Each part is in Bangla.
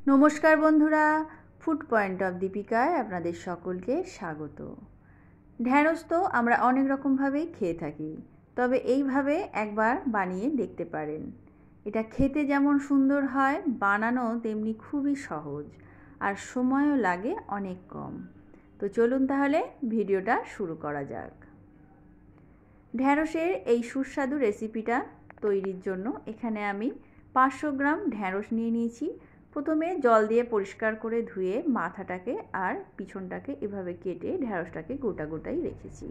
নমস্কার বন্ধুরা, ফুড পয়েন্ট অফ দীপিকায় আপনাদের সকলকে স্বাগত। ঢ্যাঁড়স তো আমরা অনেক রকমভাবেই খেয়ে থাকি, তবে এইভাবে একবার বানিয়ে দেখতে পারেন। এটা খেতে যেমন সুন্দর হয়, বানানো তেমনি খুবই সহজ আর সময়ও লাগে অনেক কম। তো চলুন তাহলে ভিডিওটা শুরু করা যাক। ঢ্যাঁড়সের এই সুস্বাদু রেসিপিটা তৈরির জন্য এখানে আমি 500 গ্রাম ঢ্যাঁড়স নিয়ে নিয়েছি। প্রথমে জল দিয়ে পরিষ্কার করে ধুয়ে মাথাটাকে আর পিছনটাকে এভাবে কেটে ঢ্যাঁড়সটাকে গোটা গোটাই রেখেছি।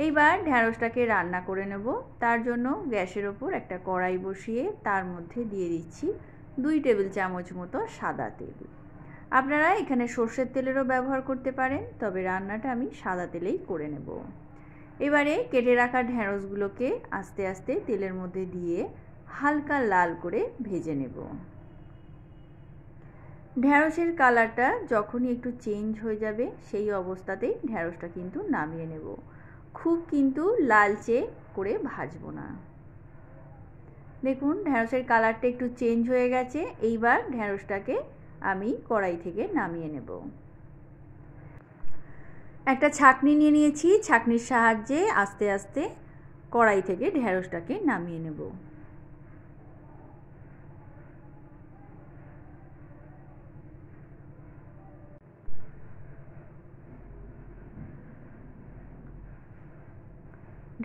এইবার ঢ্যাঁড়সটাকে রান্না করে নেব। তার জন্য গ্যাসের ওপর একটা কড়াই বসিয়ে তার মধ্যে দিয়ে দিচ্ছি 2 টেবিল চামচ মতো সাদা তেল। আপনারা এখানে সর্ষের তেলেরও ব্যবহার করতে পারেন, তবে রান্নাটা আমি সাদা তেলেই করে নেব। এবারে কেটে রাখা ঢ্যাঁড়সগুলোকে আস্তে আস্তে তেলের মধ্যে দিয়ে হালকা লাল করে ভেজে নেব। ঢ্যাঁড়সের কালারটা যখনই একটু চেঞ্জ হয়ে যাবে সেই অবস্থাতেই ঢ্যাঁড়সটা কিন্তু নামিয়ে নেব। খুব কিন্তু লালচে করে ভাজবো না। দেখুন ঢ্যাঁড়সের কালারটা একটু চেঞ্জ হয়ে গেছে। এইবার ঢ্যাঁড়সটাকে আমি কড়াই থেকে নামিয়ে নেব। একটা ছাঁকনি নিয়ে নিয়েছি, ছাঁকনির সাহায্যে আস্তে আস্তে কড়াই থেকে ঢ্যাঁড়সটাকে নামিয়ে নেব।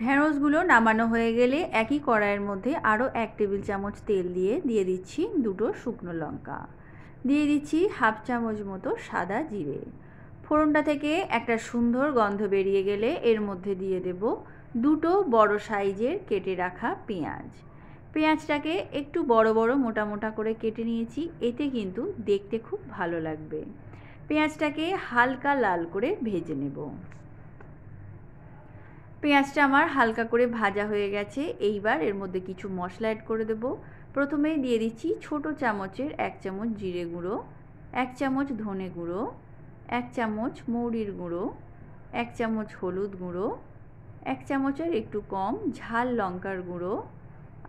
ঢ্যাঁড়সগুলো নামানো হয়ে গেলে একই কড়াইয়ের মধ্যে আরও 1 টেবিল চামচ তেল দিয়ে দিচ্ছি 2টো শুকনো লঙ্কা, দিয়ে দিচ্ছি হাফ চামচ মতো সাদা জিরে। ফোড়নটা থেকে একটা সুন্দর গন্ধ বেরিয়ে গেলে এর মধ্যে দিয়ে দেব 2টো বড় সাইজের কেটে রাখা পেঁয়াজ। পেঁয়াজটাকে একটু বড় বড় মোটা মোটা করে কেটে নিয়েছি, এতে কিন্তু দেখতে খুব ভালো লাগবে। পেঁয়াজটাকে হালকা লাল করে ভেজে নেব। পেঁয়াজটা আমার হালকা করে ভাজা হয়ে গেছে। এইবার এর মধ্যে কিছু মশলা অ্যাড করে দেব। প্রথমেই দিয়ে দিচ্ছি ছোটো চামচের 1 চামচ জিরে গুঁড়ো, 1 চামচ ধনে গুঁড়ো, 1 চামচ মৌরির গুঁড়ো, 1 চামচ হলুদ গুঁড়ো, 1 চামচের একটু কম ঝাল লঙ্কার গুঁড়ো,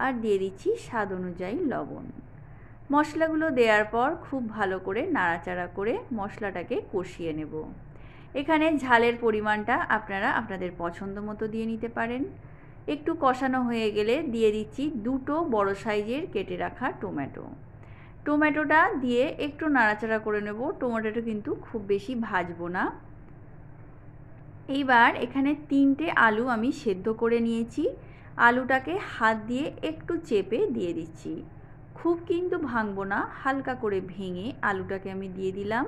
আর দিয়ে দিচ্ছি স্বাদ অনুযায়ী লবণ। মশলাগুলো দেওয়ার পর খুব ভালো করে নাড়াচাড়া করে মশলাটাকে কষিয়ে নেব। এখানে ঝালের পরিমাণটা আপনারা আপনাদের পছন্দ মতো দিয়ে নিতে পারেন। একটু কষানো হয়ে গেলে দিয়ে দিচ্ছি 2টো বড় সাইজের কেটে রাখা টমেটোটা দিয়ে একটু নাড়াচাড়া করে নেব। টমেটোটা কিন্তু খুব বেশি ভাজবো না। এইবার এখানে 3টে আলু আমি সেদ্ধ করে নিয়েছি। আলুটাকে হাত দিয়ে একটু চেপে দিয়ে দিচ্ছি। খুব কিন্তু ভাঙবো না, হালকা করে ভেঙে আলুটাকে আমি দিয়ে দিলাম।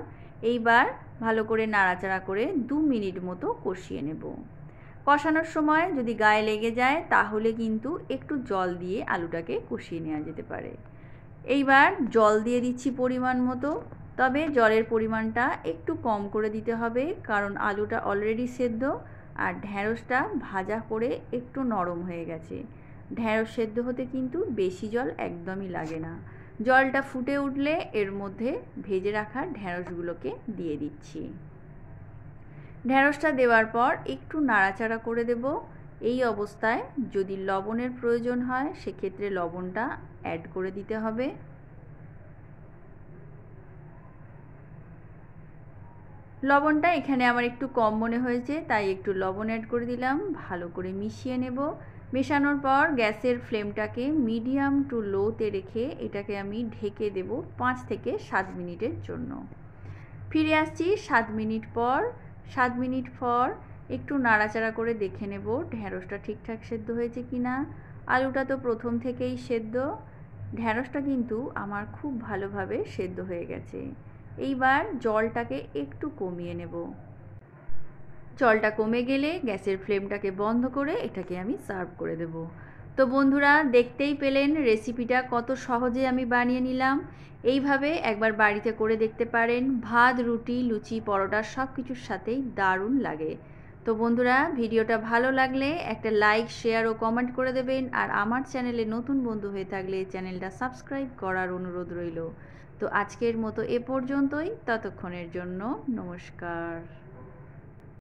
এইবার ভালো করে নাড়াচাড়া করে 2 মিনিট মতো কষিয়ে নেব। কষানোর সময় যদি গায়ে লেগে যায় তাহলে কিন্তু একটু জল দিয়ে আলুটাকে কষিয়ে নেওয়া যেতে পারে। এইবার জল দিয়ে দিচ্ছি পরিমাণ মতো, তবে জলের পরিমাণটা একটু কম করে দিতে হবে, কারণ আলুটা অলরেডি সেদ্ধ আর ঢ্যাঁড়সটা ভাজা করে একটু নরম হয়ে গেছে। ঢ্যাঁড়স সেদ্ধ হতে কিন্তু বেশি জল একদমই লাগে না। জলটা ফুটে উঠলে এর মধ্যে ভেজে রাখা ঢ্যাঁড়সগুলোকে দিয়ে দিচ্ছি। ঢ্যাঁড়সটা দেওয়ার পর একটু নাড়াচাড়া করে দেব। এই অবস্থায় যদি লবণের প্রয়োজন হয় সেক্ষেত্রে লবণটা অ্যাড করে দিতে হবে। লবণটা এখানে আমার একটু কম মনে হয়েছে, তাই একটু লবণ অ্যাড করে দিলাম। ভালো করে মিশিয়ে নেব। মেশানোর পর গ্যাসের ফ্লেমটাকে মিডিয়াম টু লোতে রেখে এটাকে আমি ঢেকে দেব 5 থেকে 7 মিনিটের জন্য। ফিরে আসছি 7 মিনিট পর। 7 মিনিট পর একটু নাড়াচাড়া করে দেখে নেব ঢ্যাঁড়সটা ঠিকঠাক সেদ্ধ হয়েছে কিনা। আলুটা তো প্রথম থেকেই সেদ্ধ, ঢ্যাঁড়সটা কিন্তু আমার খুব ভালোভাবে সেদ্ধ হয়ে গেছে। এইবার জলটাকে একটু কমিয়ে নেব। জলটা কমে গেলে গ্যাসের ফ্লেমটাকে বন্ধ করে এটাকে আমি সার্ভ করে দেব। তো বন্ধুরা, দেখতেই পেলেন রেসিপিটা কত সহজে আমি বানিয়ে নিলাম। এইভাবে একবার বাড়িতে করে দেখতে পারেন। ভাত, রুটি, লুচি, পরোটা সব কিছুর সাথেই দারুণ লাগে। তো বন্ধুরা, ভিডিওটা ভালো লাগলে একটা লাইক, শেয়ার ও কমেন্ট করে দেবেন। আর আমার চ্যানেলে নতুন বন্ধু হয়ে থাকলে চ্যানেলটা সাবস্ক্রাইব করার অনুরোধ রইল। তো আজকের মতো এ পর্যন্তই। ততক্ষণের জন্য নমস্কার।